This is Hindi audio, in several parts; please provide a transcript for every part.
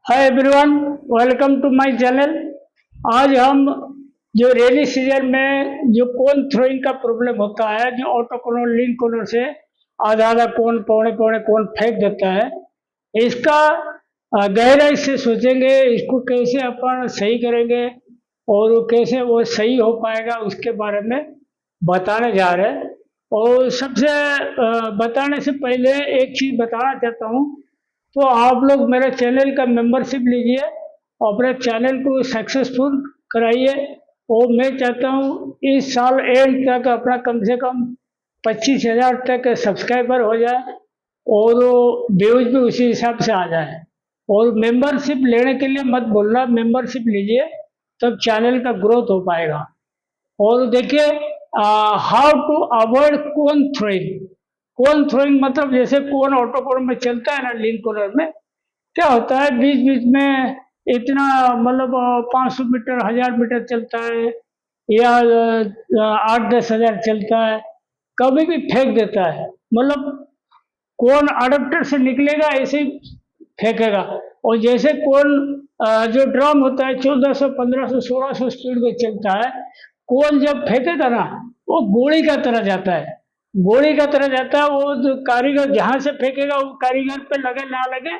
Hi everyone, welcome to my channel. आज हम जो रेनी सीजन में जो कोन थ्रोइंग का प्रॉब्लम होता है, जो ऑटो कॉर्नर लिंक कॉर्नर से आधा आधा कोन पौने पौने कोन फेंक देता है, इसका गहराई से सोचेंगे। इसको कैसे अपन सही करेंगे और वो कैसे वो सही हो पाएगा, उसके बारे में बताने जा रहे हैं। और सबसे बताने से पहले एक चीज़ बताना चाहता हूँ। तो आप लोग मेरे चैनल का मेंबरशिप लीजिए और अपने चैनल को सक्सेसफुल कराइए। और मैं चाहता हूँ इस साल एंड तक अपना कम से कम 25,000 तक सब्सक्राइबर हो जाए और व्यूज भी उसी हिसाब से आ जाए। और मेंबरशिप लेने के लिए मत बोलना, मेंबरशिप लीजिए, तब चैनल का ग्रोथ हो पाएगा। और देखिए, how to avoid cone throwing. Cone throwing मतलब जैसे कोन ऑटो कोन में चलता है ना, लिंक कॉर्नर में क्या होता है, बीच बीच में इतना मतलब 500 मीटर 1000 मीटर चलता है या 8-10 हज़ार चलता है, कभी भी फेंक देता है। मतलब कोन अडेप्टर से निकलेगा ऐसे ही फेंकेगा। और जैसे कोन जो ड्रम होता है 1400 1500 1600 स्पीड में चलता है, कोन जब फेंकेगा ना, वो गोली का तरह जाता है, गोली का तरह जाता है। वो जो कारीगर जहां से फेंकेगा, वो कारीगर पे लगे ना लगे,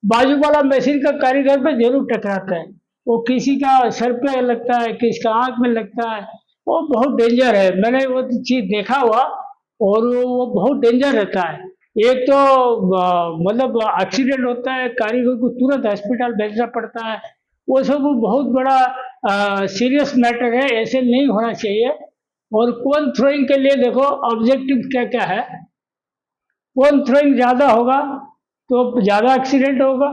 बाजू वाला मशीन का कारीगर पे जरूर टकराता है। वो किसी का सर पे लगता है, किसी का आंख में लगता है। वो बहुत डेंजर है, मैंने वो चीज देखा हुआ। और वो बहुत डेंजर रहता है। एक तो मतलब एक्सीडेंट होता है, कारीगर को तुरंत हॉस्पिटल भेजना पड़ता है। वो सब बहुत बड़ा सीरियस मैटर है, ऐसे नहीं होना चाहिए। और कोन थ्रोइंग के लिए देखो ऑब्जेक्टिव क्या क्या है। कोन थ्रोइंग ज़्यादा होगा तो ज़्यादा एक्सीडेंट होगा,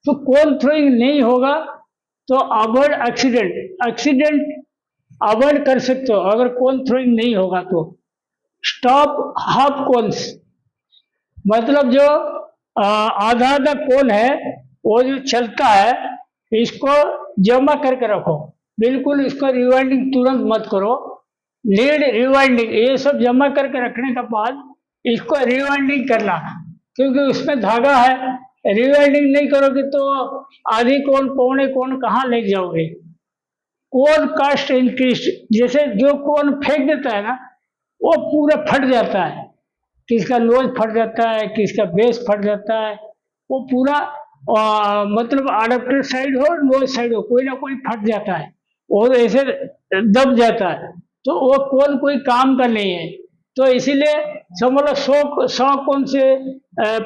तो कोन थ्रोइंग नहीं होगा तो अवॉइड एक्सीडेंट। एक्सीडेंट अवॉइड कर सकते हो अगर कोन थ्रोइंग नहीं होगा तो। स्टॉप हाफ कोन्स, मतलब जो आधा आधा कोन है वो जो चलता है, इसको जमा करके रखो। बिल्कुल इसको रिवाइंडिंग तुरंत मत करो। लीड रिवाइंडिंग ये सब जमा करके रखने के बाद इसको रिवाइंडिंग करना, क्योंकि उसमें धागा है। रिवाइंडिंग नहीं करोगे तो आधी कोन पौने कोन कहाँ ले जाओगे। कोन कास्ट इंक्रीज, जैसे जो कोन फेंक देता है ना, वो पूरा फट जाता है। किसका नोज फट जाता है, किसका बेस फट जाता है। वो पूरा मतलब अडेप्टर साइड हो नोज साइड हो, कोई ना कोई फट जाता है और ऐसे दब जाता है। तो वो कोन कोई काम का नहीं है। तो इसीलिए समझ लो 100 कोन से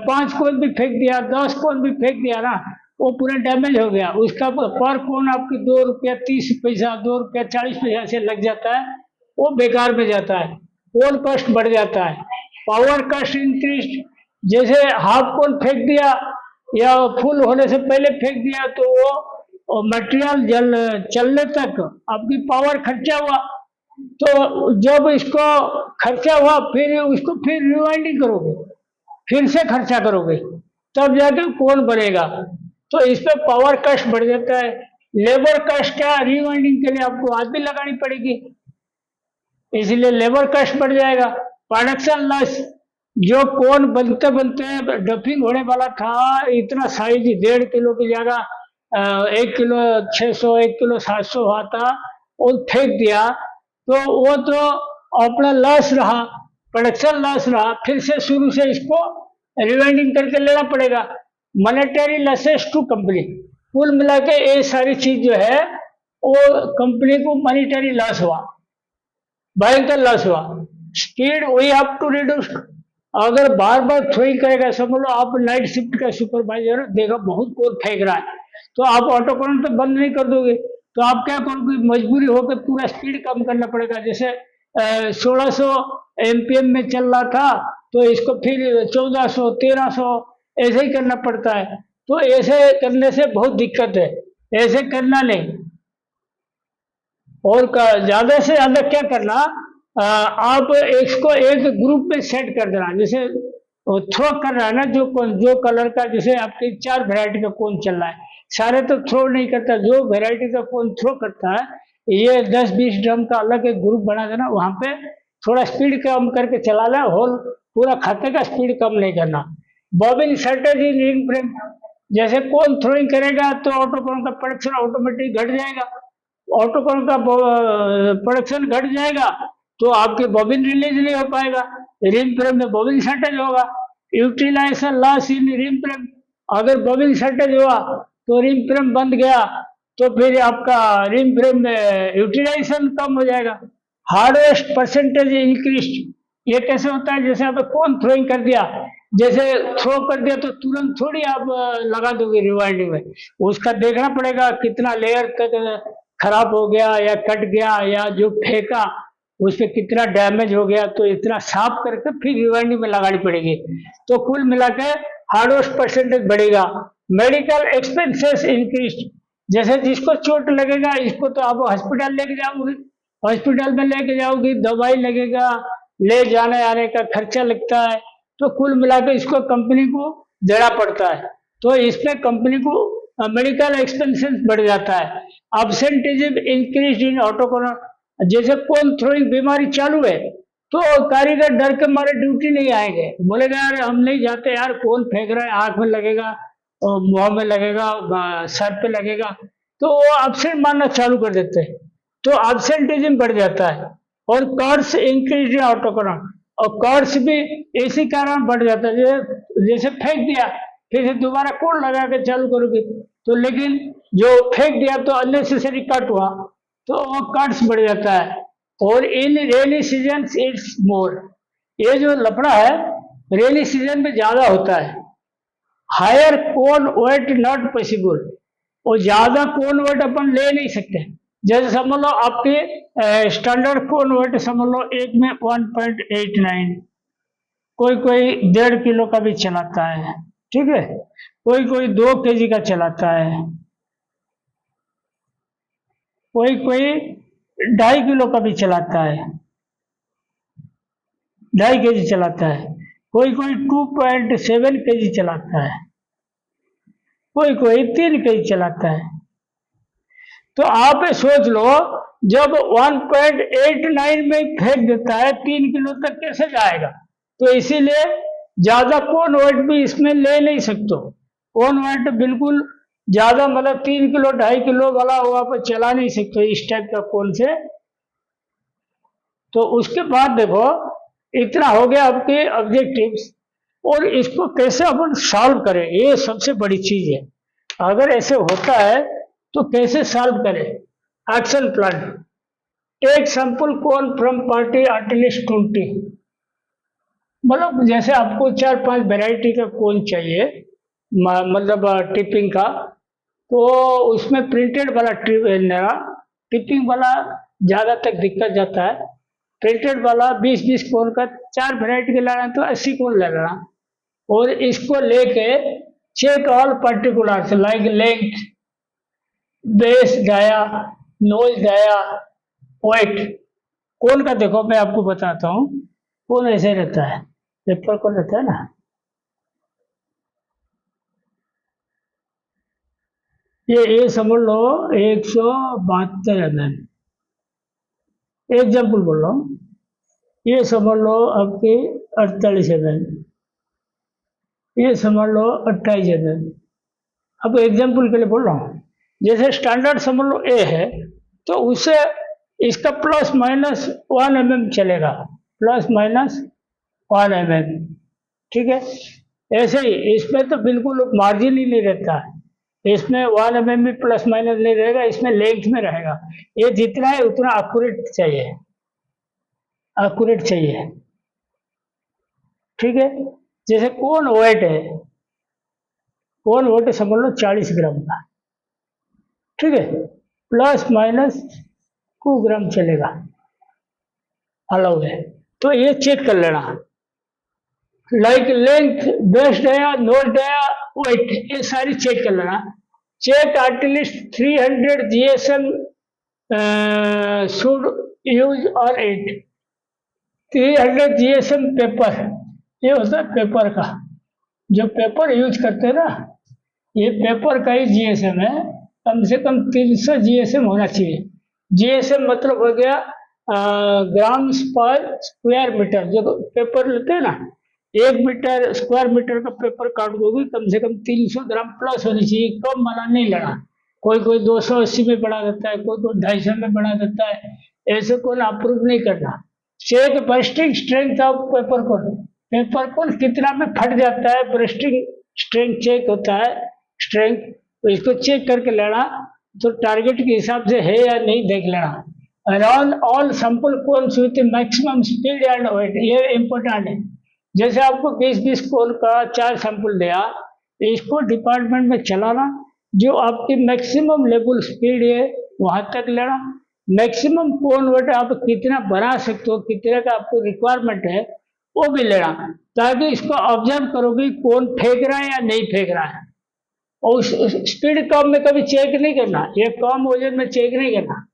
5 कोन भी फेंक दिया, 10 कोन भी फेंक दिया ना, वो पूरा डैमेज हो गया। उसका पर कोन आपकी 2 रुपया 30 पैसा, 2 रुपया 40 पैसा से लग जाता है, वो बेकार में जाता है। कोन कॉस्ट बढ़ जाता है, पावर कॉस्ट इंक्रीज। जैसे हाफ कोन फेंक दिया या फुल होने से पहले फेंक दिया, तो वो मटेरियल चलने तक आपकी पावर खर्चा हुआ। तो जब इसको खर्चा हुआ, फिर उसको फिर रिवाइंडिंग करोगे, फिर से खर्चा करोगे, तब जाके कौन बनेगा। तो इस पे पावर कस्ट बढ़ जाता है। लेबर कस्ट क्या, रिवाइंडिंग के लिए आपको आदमी लगानी पड़ेगी, इसलिए लेबर कस्ट बढ़ जाएगा। प्रोडक्शन लॉस, जो कोन बनते बनते डफिंग होने वाला था, इतना साइज 1.5 किलो की जगह 1 किलो 600 1 किलो 700 हुआ था, और फेंक दिया, तो वो तो अपना लॉस रहा, प्रोडक्शन लॉस रहा। फिर से शुरू से इसको रिवाइंडिंग करके लेना पड़ेगा। मॉनेटरी लॉसेस टू कंपनी, कुल मिला के ये सारी चीज जो है वो कंपनी को मॉनेटरी लॉस हुआ, भयंकर लॉस हुआ। Speed we have to reduce. अगर बार बार थ्रोइंग करेगा, समझ लो आप नाइट शिफ्ट का सुपरवाइजर देखा बहुत कोड फेंक रहा है, तो आप ऑटो कॉर्नर तो बंद नहीं कर दोगे, तो आप क्या करोगे, मजबूरी होकर पूरा स्पीड कम करना पड़ेगा। जैसे 1600 एमपीएम में चल रहा था, तो इसको फिर 1400 1300 ऐसे ही करना पड़ता है। तो ऐसे करने से बहुत दिक्कत है, ऐसे करना नहीं। और ज्यादा से ज्यादा क्या करना, आप इसको एक ग्रुप में सेट कर देना। जैसे थ्रो कर रहा है ना, जो कलर का, जैसे आपके 4 वैरायटी का कौन चल रहा है, सारे तो थ्रो नहीं करता, जो वैरायटी का कौन थ्रो करता है, ये 10-20 ड्रम का अलग एक ग्रुप बना देना। वहां पे थोड़ा स्पीड कम करके चला लें, होल पूरा खाते का स्पीड कम नहीं करना। Bobbin shortage in ring frame, जैसे कोन थ्रोइंग करेगा तो ऑटोकोन का प्रोडक्शन ऑटोमेटिक घट जाएगा। ऑटोकोन का प्रोडक्शन घट जाएगा तो आपके बॉबिन रिलीज नहीं हो पाएगा, रिम फ्रेम में बॉबिन शॉर्टेज होगा। Utilisation loss in rim frame, अगर बॉबिन शॉर्टेज हुआ तो रिम फ्रेम बंद गया तो फिर आपका रिम फ्रेम में यूटिलाइजेशन कम हो जाएगा। हार्वेस्ट परसेंटेज इंक्रीज, ये कैसे होता है? जैसे आपने कौन थ्रोइंग कर दिया, जैसे थ्रो कर दिया तो तुरंत थोड़ी आप लगा दोगे रिवाइंडिंग में, उसका देखना पड़ेगा कितना लेयर तक खराब हो गया या कट गया या जो फेंका उस पर कितना डैमेज हो गया, तो इतना साफ करके फिर रिवाइंडिंग में लगानी पड़ेगी। तो कुल मिला के हार्वेस्ट परसेंटेज बढ़ेगा। मेडिकल एक्सपेंसेस इंक्रीज, जैसे जिसको चोट लगेगा इसको तो आप हॉस्पिटल लेके जाओगे, हॉस्पिटल में लेके जाओगी, दवाई लगेगा, ले जाने आने का खर्चा लगता है, तो कुल मिलाकर इसको कंपनी को देना पड़ता है। तो इसमें कंपनी को मेडिकल एक्सपेंसेस बढ़ जाता है। अब्सेंटिज्म इंक्रीज इन ऑटोकोनर, जैसे कोन थ्रोइंग बीमारी चालू है तो कारीगर डर के मारे ड्यूटी नहीं आएंगे, बोलेगा यार हम नहीं जाते यार, कौन फेंक रहा है, आंख में लगेगा और मुंह में लगेगा, सर पे लगेगा, तो वो एब्सेंट मारना चालू कर देते हैं, तो एब्सेंटिज्म बढ़ जाता है। और कॉर्स इंक्रीज इन ऑटोकोनर, और कॉर्स भी इसी कारण बढ़ जाता है, जैसे फेंक दिया फिर से दोबारा कौन लगा के चालू करोगे, तो लेकिन जो फेंक दिया तो अननेसेसरी कट हुआ तो वो कट्स बढ़ जाता है। और इन रेनी सीजन इट्स मोर, ये जो लफड़ा है रेनी सीजन में ज्यादा होता है। Higher cone weight not possible, और ज्यादा कोन वेट अपन ले नहीं सकते। जैसे समझ लो आपके स्टैंडर्ड कोन वेट समझ लो एक में 1.89, कोई कोई 1.5 किलो का भी चलाता है, ठीक है, कोई कोई 2 kg का चलाता है, कोई कोई 2.5 किलो का भी चलाता है, 2.5 kg चलाता है, कोई कोई 2.7 kg चलाता है, कोई कोई 3 kg चलाता है। तो आप सोच लो जब 1.89 में फेंक देता है 3 किलो तक कैसे जाएगा, तो इसीलिए ज्यादा कोन वेट भी इसमें ले नहीं सकते। कोन वेट बिल्कुल ज्यादा मतलब 3 किलो 2.5 किलो वाला हुआ पर चला नहीं सकते इस टाइप का कोन से। तो उसके बाद देखो इतना हो गया आपके ऑब्जेक्टिव्स, और इसको कैसे अपन सॉल्व करें, ये सबसे बड़ी चीज है। अगर ऐसे होता है तो कैसे सॉल्व करें? Action plan, take sample cone from party at least 20, मतलब जैसे आपको 4-5 वैरायटी का कोन चाहिए, मतलब टिपिंग का, तो उसमें प्रिंटेड वाला टिपिंग वाला ज़्यादा तक दिक्कत जाता है। प्रिंटेड वाला 20-20 कोन का 4 वैरायटी का लाना तो 80 कोन ले लेना, और इसको लेके check all particulars like length, base dia, nose dia, weight. Cone का देखो मैं आपको बताता हूँ, कोन ऐसे रहता है, पेपर कोन रहता है ना, ये समझ लो 172 mm, एग्जाम्पल बोल रहा हूँ, ये समझ लो आपके 48 mm, ये समझ लो 28 mm। अब एग्जाम्पल के लिए बोल रहा हूँ, जैसे स्टैंडर्ड समझ लो ए है तो उससे इसका ±1 mm चलेगा, ±1 mm, ठीक है। ऐसे ही इसमें तो बिल्कुल मार्जिन ही नहीं रहता है, इसमें 1 mm भी प्लस माइनस नहीं रहेगा, इसमें लेंथ में रहेगा। ये जितना है उतना एक्यूरेट चाहिए, एक्यूरेट चाहिए, ठीक है। जैसे कोन वेट है, कोन वेट समझ लो 40 ग्राम का, ठीक है, ±2 ग्राम चलेगा, अलाउ है। तो ये चेक कर लेना, like length, base dia, nose dia, weight, ये सारी चेक कर लेना। Check at least 300 GSM should use on it, 300 GSM paper, ये होता है पेपर का, जो पेपर यूज करते हैं ना, ये पेपर का ही GSM है, कम से कम 300 GSM होना चाहिए। GSM मतलब हो गया ग्राम्स पर स्क्वायर मीटर, जो पेपर लेते हैं ना 1 मीटर स्क्वायर मीटर का पेपर काट दोगे, कम से कम 300 ग्राम प्लस होनी चाहिए, कम वाला नहीं लेना। कोई कोई 280 में बना देता है, कोई कोई 250 में बना देता है, ऐसे कौन अप्रूव नहीं करना। Check bursting strength of paper cone, paper cone कितना में फट जाता है, बर्स्टिंग स्ट्रेंथ चेक होता है, स्ट्रेंथ, तो इसको चेक करके लेना, तो टारगेट के हिसाब से है या नहीं देख लेना। Around all sample cones with maximum speed and weight, ये इम्पोर्टेंट है। जैसे आपको 20-20 कोन का 4 सैंपल दिया, इसको डिपार्टमेंट में चलाना, जो आपकी मैक्सिमम लेवल स्पीड है वहां तक लेना। मैक्सिमम कोन वेट आप कितना बना सकते हो, कितने का आपको रिक्वायरमेंट है, वो भी लेना, ताकि इसको ऑब्जर्व करोगे कौन फेंक रहा है या नहीं फेंक रहा है। और स्पीड कम में कभी चेक नहीं करना, ये कम वजन में चेक नहीं करना।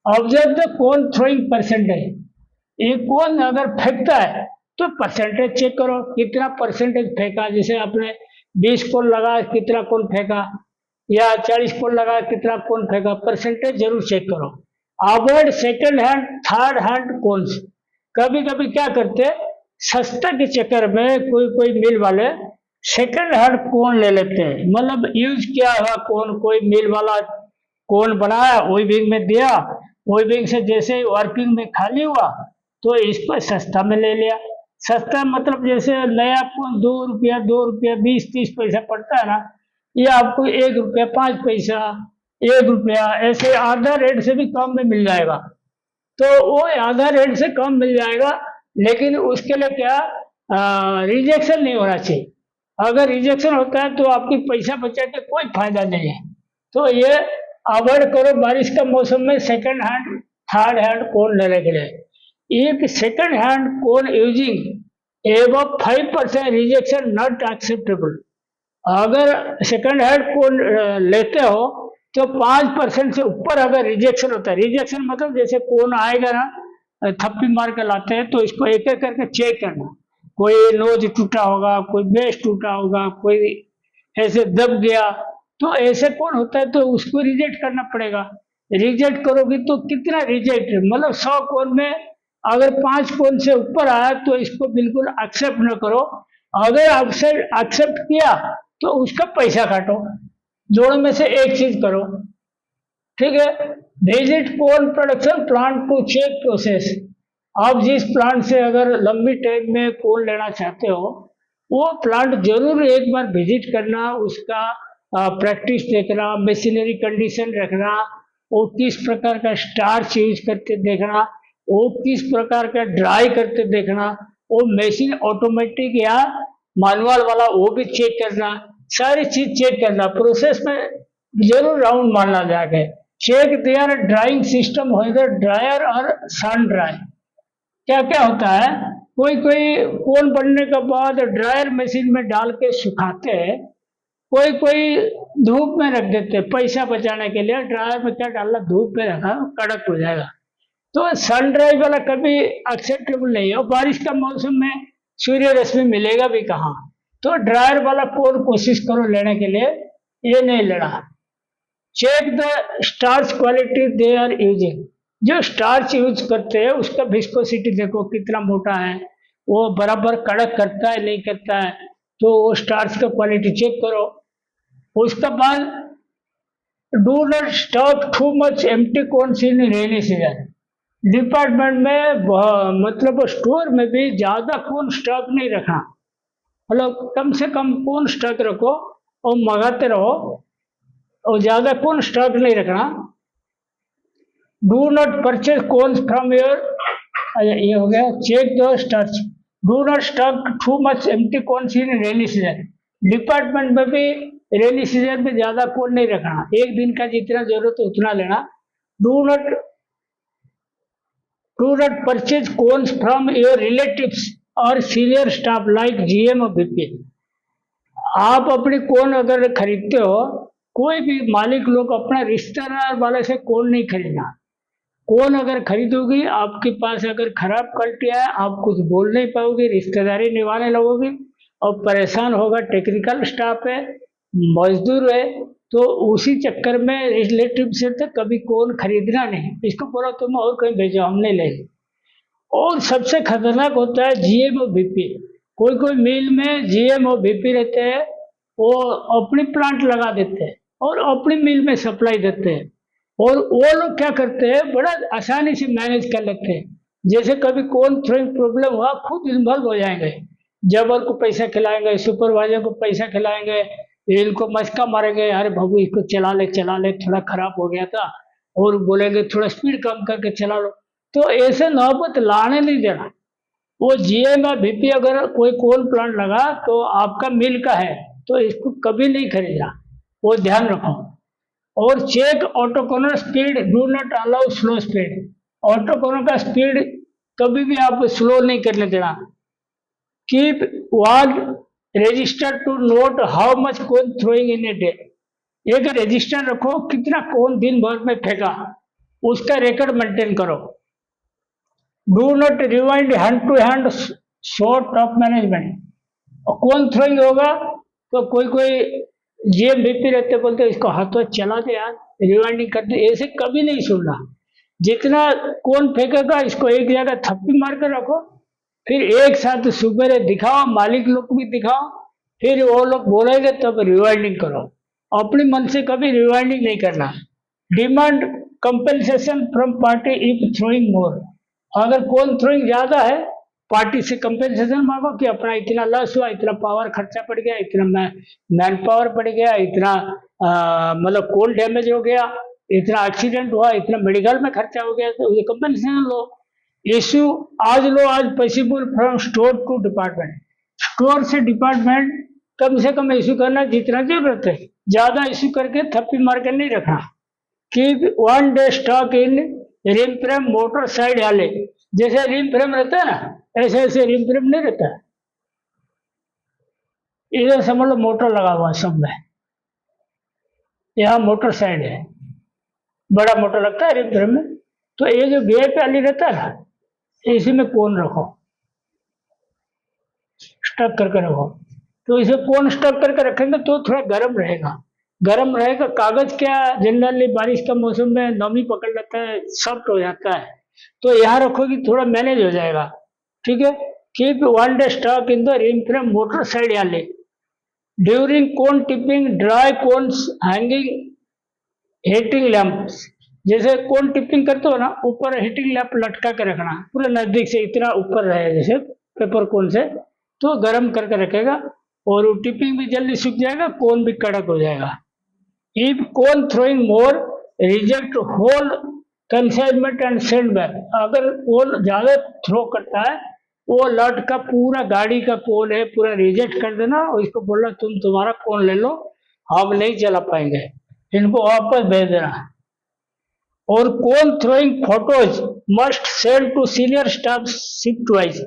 Observe the cone throwing percentage, ये कोन अगर फेंकता है तो परसेंटेज चेक करो, कितना परसेंटेज फेंका। जैसे आपने 20 कोन लगा, कितना कोन फेंका, या 40 कोन लगा, कितना कोन फेंका, परसेंटेज जरूर चेक करो। Avoid second hand third hand cones, कभी कभी क्या करते, सस्ता के चक्कर में कोई कोई मिल वाले सेकंड हैंड कोन ले लेते हैं, मतलब यूज किया हुआ कोन, कोई मिल वाला कोन बनाया, वही बिंग में दिया, वही बिंग से जैसे वर्किंग में खाली हुआ तो इसको सस्ता में ले लिया। सस्ता मतलब जैसे नया कोन 2 रुपया 2 रुपया 20-30 पैसा पड़ता है ना, ये आपको 1 रुपया 5 पैसा 1 रुपया ऐसे आधा रेट से भी कम में मिल जाएगा। तो वो आधा रेट से कम मिल जाएगा, लेकिन उसके लिए क्या, रिजेक्शन नहीं होना चाहिए। अगर रिजेक्शन होता है तो आपकी पैसा बचा के कोई फायदा नहीं है। तो ये अवॉइड करो बारिश का मौसम में सेकंड हैंड थर्ड हैंड कोन लेने के लिए। एक second hand cone using above 5% rejection not acceptable. अगर सेकंड हैंड कोन लेते हो तो 5% से ऊपर अगर रिजेक्शन होता है, रिजेक्शन मतलब जैसे कोन आएगा ना, थप्पी मार के लाते हैं, तो इसको एक एक करके चेक करना। कोई नोज टूटा होगा, कोई बेस टूटा होगा, कोई ऐसे दब गया, तो ऐसे कौन होता है, तो उसको रिजेक्ट करना पड़ेगा। रिजेक्ट करोगे तो कितना रिजेक्ट, मतलब 100 कोन में अगर 5 कोन से ऊपर आया तो इसको बिल्कुल एक्सेप्ट न करो। अगर आपसे एक्सेप्ट किया तो उसका पैसा काटो, दोनों में से एक चीज करो, ठीक है। Visit cone production plant to check process, आप जिस प्लांट से अगर लंबी टाइम में कोन लेना चाहते हो, वो प्लांट जरूर एक बार विजिट करना, उसका प्रैक्टिस देखना, मशीनरी कंडीशन रखना, वो किस प्रकार का स्टार्च यूज करते देखना, वो किस प्रकार का ड्राई करते देखना, वो मशीन ऑटोमेटिक या मैनुअल वाला वो भी चेक करना, सारी चीज चेक करना। प्रोसेस में जरूर राउंड मारना जाके। चेक देयर ड्राइंग सिस्टम हो, ड्रायर और सन ड्राई। क्या क्या होता है, कोई कोई कोन बनने के बाद ड्रायर मशीन में डाल के सुखाते हैं, कोई कोई धूप में रख देते हैं पैसा बचाने के लिए। ड्रायर में क्या डालना, धूप में रखा कड़क हो जाएगा। तो सन ड्राई वाला कभी एक्सेप्टेबल नहीं है, और बारिश का मौसम में सूर्य रश्मि मिलेगा भी कहाँ, तो ड्रायर वाला कोन कोशिश करो लेने के लिए, ये नहीं लेना। Check the starch quality they are using, जो स्टार्च यूज करते हैं उसका विस्कोसिटी देखो कितना मोटा है, वो बराबर कड़क करता है नहीं करता है, तो वो स्टार्च का क्वालिटी चेक करो। उसके बाद do not stock too much empty cones in rainy season. Department में मतलब स्टोर में भी ज्यादा कोन स्टॉक नहीं रखना, मतलब कम से कम कोन स्टॉक रखो और मंगाते रहो, और ज्यादा कोन स्टॉक नहीं रखना। Do not purchase cones from your, ये हो गया check the starch. Do not stock too much empty cones in rainy season. Department में भी रेनी सीजन में ज्यादा कोन नहीं रखना, एक दिन का जितना जरूरत है उतना लेना। Do not purchase cones from your relatives और सीनियर स्टाफ लाइक जीएम और बीपी। आप अपनी कोन अगर खरीदते हो, कोई भी मालिक लोग अपना रिश्तेदार वाले से कोन नहीं खरीदना। कोन अगर खरीदोगी, आपके पास अगर खराब क्वालिटी है, आप कुछ बोल नहीं पाओगे, रिश्तेदारी निभाने लगोगे और परेशान होगा। टेक्निकल स्टाफ है, मजदूर है, तो उसी चक्कर में रिलेटिव से तो कभी कोन खरीदना नहीं, इसको बोलो तुम और कहीं भेजो, हम नहीं लेंगे। और सबसे खतरनाक होता है जीएम और बीपी। कोई कोई मिल में जीएम और बीपी रहते हैं, वो अपनी प्लांट लगा देते हैं और अपनी मिल में सप्लाई देते हैं। और वो लोग क्या करते हैं, बड़ा आसानी से मैनेज कर लेते हैं। जैसे कभी कौन थ्रोइंग प्रॉब्लम हुआ, खुद इन्वॉल्व हो जाएंगे, जबर को पैसा खिलाएंगे, सुपरवाइजर को पैसा खिलाएंगे, इनको मस्का मारेंगे, अरे बाबू इसको चला ले थोड़ा खराब हो गया था, और बोलेंगे थोड़ा स्पीड कम करके चला लो। तो ऐसे नौबत लाने नहीं देना। वो जीएम या बीपी अगर कोई कोल प्लांट लगा तो आपका मिल का है, तो इसको कभी नहीं खरीदना, वो ध्यान रखो। और check autoconer speed, do not allow slow speed. Autoconer का स्पीड कभी भी आप स्लो नहीं करने देना। Keep one register to note how much cone throwing in a day. एक रजिस्टर रखो कितना कोन दिन भर में फेंका, उसका रिकॉर्ड मेंटेन करो। Do not rewind hand to hand shot of management. और कौन थ्रोइंग होगा तो कोई कोई जीएम बीपी रहते, बोलते इसको हाथों चला दे यार, रिवाइंडिंग कर दे, ऐसे कभी नहीं सुनना। जितना कौन फेंकेगा इसको एक जगह थप्पी मार कर रखो, फिर एक साथ सुबह दिखाओ, मालिक लोग को भी दिखाओ, फिर वो लोग बोलेंगे तब रिवाइंडिंग करो। अपने मन से कभी रिवाइंडिंग नहीं करना। Demand compensation from party if throwing more. अगर कौन थ्रोइंग ज्यादा है, पार्टी से कंपेंसेशन मांगो कि अपना इतना लॉस हुआ, इतना पावर खर्चा पड़ गया, इतना मैन पावर पड़ गया, इतना मतलब कौन डैमेज हो गया, इतना एक्सीडेंट हुआ, इतना मेडिकल में खर्चा हो गया, तो ये कंपेंसेशन लो। इश्यू आज लो, आज possible from store to department. Store से डिपार्टमेंट कम से कम इश्यू करना जितना जरूरत है, ज्यादा इश्यू करके थप्पी मार कर नहीं रखना। Keep one day stock in rim frame motor side वाले। जैसे रिम फ्रेम रहता है ना, ऐसे ऐसे रिम फ्रेम नहीं रहता है। इधर समझ लो मोटर लगा हुआ है सब में, यहाँ मोटर साइड है, बड़ा मोटर लगता है रिम फ्रेम में। तो ये जो वीआईपी वाली रहता है ना, इसी में कोन रखो, स्टक करके रखो। तो इसे कोन स्टक करके रखेंगे तो थोड़ा गर्म रहेगा। गर्म रहेगा, कागज क्या जनरली बारिश का मौसम में नमी पकड़ लेता है, सॉफ्ट हो जाता है, तो यहाँ रखोगी थोड़ा मैनेज हो जाएगा। ठीक है। Keep one day stock in the rim frame motor side वाले। During cone tipping dry cones hanging heating lamps. जैसे कोन टिपिंग करते हो ना, ऊपर हीटिंग लैंप लटका के रखना, पूरे नजदीक से इतना ऊपर रहे जैसे पेपर कोन से, तो गर्म करके रखेगा और टिपिंग भी जल्दी सूख जाएगा, कोन भी कड़क हो जाएगा। If cone throwing more reject whole consignment and send back. अगर कोन ज्यादा थ्रो करता है, वो लट का पूरा गाड़ी का कोन है पूरा रिजेक्ट कर देना, और इसको बोलना तुम तुम्हारा कोन ले लो, हम नहीं चला पाएंगे, इनको वापस भेज देना। और cone throwing photos must send to senior staff shift wise.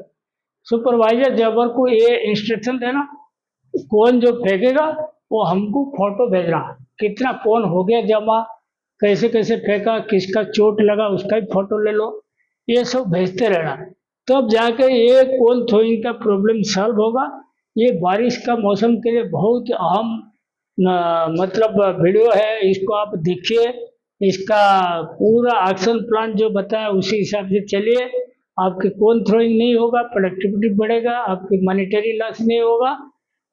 Supervisor जबर को ये इंस्ट्रक्शन देना, कौन जो फेंकेगा वो हमको फोटो भेजना, कितना कौन हो गया जमा, कैसे कैसे फेंका, किसका चोट लगा उसका भी फोटो ले लो, ये सब भेजते रहना, तब जाके ये कौन थ्रोइंग का प्रॉब्लम सॉल्व होगा। ये बारिश का मौसम के लिए बहुत अहम मतलब वीडियो है, इसको आप देखिए, इसका पूरा एक्शन प्लान जो बताया उसी हिसाब से चलिए, आपके कौन थ्रोइंग नहीं होगा, प्रोडक्टिविटी बढ़ेगा, आपकी मॉनेटरी लॉस नहीं होगा।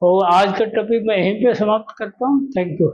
और आज का टॉपिक मैं यहीं पे समाप्त करता हूँ। Thank you.